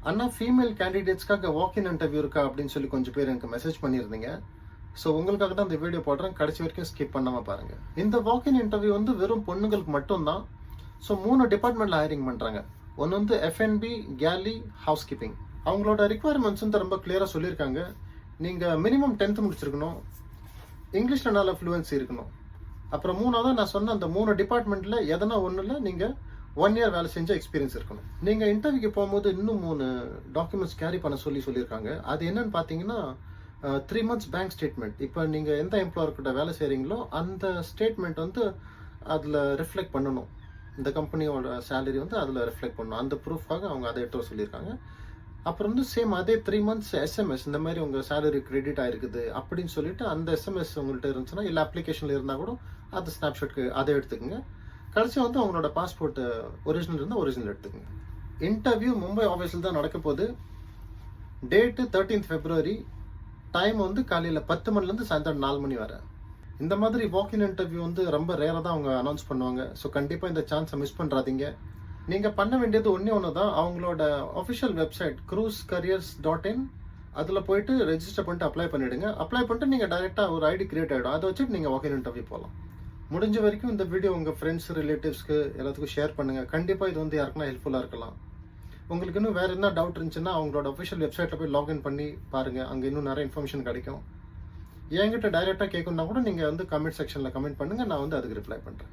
அண்ணா female கேண்டிடேட்ஸ்க்காக வாக்-இன் interview இருக்கா அப்படின்னு சொல்லி கொஞ்சம் பேர் எனக்கு மெசேஜ் பண்ணியிருந்தீங்க. ஸோ உங்களுக்காக தான் இந்த வீடியோ போடுறேன். கடைசி வரைக்கும் ஸ்கிப் பண்ணாமல் பாருங்கள். இந்த வாக்-இன் இன்டர்வியூ வந்து வெறும் பொண்ணுங்களுக்கு மட்டும்தான். ஸோ 3 டிபார்ட்மெண்ட்டில் ஹைரிங் பண்ணுறாங்க. ஒன்று வந்து எஃப்என்பி, கேலி, ஹவுஸ் கீப்பிங். அவங்களோட ரிக்குவயர்மெண்ட்ஸ் வந்து ரொம்ப கிளியராக சொல்லியிருக்காங்க. நீங்கள் மினிமம் 10th முடிச்சிருக்கணும், இங்கிலீஷில் நல்ல ஃப்ளூவன்சி இருக்கணும். அப்புறம் 3ஆவது நான் சொன்ன அந்த 3 டிபார்ட்மெண்ட்டில் எதனா ஒன்றில் நீங்கள் 1 இயர் வேலை செஞ்ச எக்ஸ்பீரியன்ஸ் இருக்கணும். நீங்கள் இன்டர்வியூக்கு போகும்போது இன்னும் 3 டாக்குமெண்ட்ஸ் கேரி பண்ண சொல்லியிருக்காங்க. அது என்னன்னு பார்த்தீங்கன்னா 3 months பேங்க் ஸ்டேட்மெண்ட். இப்போ நீங்கள் எந்த எம்ப்ளாயர்கிட்ட வேலை செய்கிறீங்களோ அந்த ஸ்டேட்மெண்ட் வந்து அதில் ரிஃப்ளெக்ட் பண்ணணும். இந்த கம்பெனியோட சேலரி வந்து அதில் ரிஃப்ளெக்ட் பண்ணணும். அந்த ப்ரூஃப்காக அவங்க அதை எடுத்து சொல்லியிருக்காங்க. அப்புறம் வந்து சேம் அதே 3 months எஸ்எம்எஸ், இந்த மாதிரி உங்கள் சேலரி கிரெடிட் ஆயிருக்குது அப்படின்னு சொல்லிட்டு அந்த எஸ்எம்எஸ் உங்கள்கிட்ட இருந்துச்சுன்னா, இல்லை அப்ளிகேஷனில் இருந்தால் கூட அது ஸ்னாப்ஷாட்க்கு அதை எடுத்துக்கோங்க. கடைசி வந்து அவங்களோட பாஸ்போர்ட் ஒரிஜினல் இருந்தால் ஒரிஜினல் எடுத்துக்கோங்க. இன்டர்வியூ மும்பை ஆஃபீஸில் தான் நடக்க போகுது. Date 13th February. டைம் வந்து காலையில் 10 மணிலேருந்து சாயந்தரம் 4 மணி வரை. இந்த மாதிரி வாக்-இன் இன்டர்வியூ வந்து ரொம்ப ரேராக தான் அவங்க அனௌன்ஸ் பண்ணுவாங்க. ஸோ கண்டிப்பாக இந்த சான்ஸை மிஸ் பண்ணுறாதீங்க. நீங்கள் பண்ண வேண்டியது ஒன்று தான். அவங்களோட அஃபிஷியல் வெப்சைட் cruisecareers.in, அதில் போயிட்டு ரெஜிஸ்டர் பண்ணிட்டு அப்ளை பண்ணிவிடுங்க. அப்ளை பண்ணிட்டு நீங்கள் டைரெக்டாக ஒரு ஐடி கிரியேட் ஆகிடும். அதை வச்சுட்டு நீங்கள் வாக்-இன் இன்டர்வியூ போகலாம். முடிஞ்ச வரைக்கும் இந்த வீடியோ உங்கள் ஃப்ரெண்ட்ஸ், ரிலேட்டிவ்ஸ்க்கு எல்லாத்துக்கும் ஷேர் பண்ணுங்கள். கண்டிப்பாக இது வந்து யாருக்குன்னா ஹெல்ப்ஃபுல்லாக இருக்கலாம். உங்களுக்கு இன்னும் வேறு என்ன டவுட் இருந்துச்சுன்னா அவங்களோட அஃபிஷியல் வெப்சைட்டில் போய் லாகின் பண்ணி பாருங்கள். அங்கே இன்னும் நிறைய இன்ஃபர்மேஷன் கிடைக்கும். என்கிட்ட டைரெக்டாக கேட்கணுன்னா கூட நீங்கள் வந்து கமெண்ட் செக்ஷனில் கமெண்ட் பண்ணுங்கள். நான் வந்து அதுக்கு ரிப்ளை பண்ணுறேன்.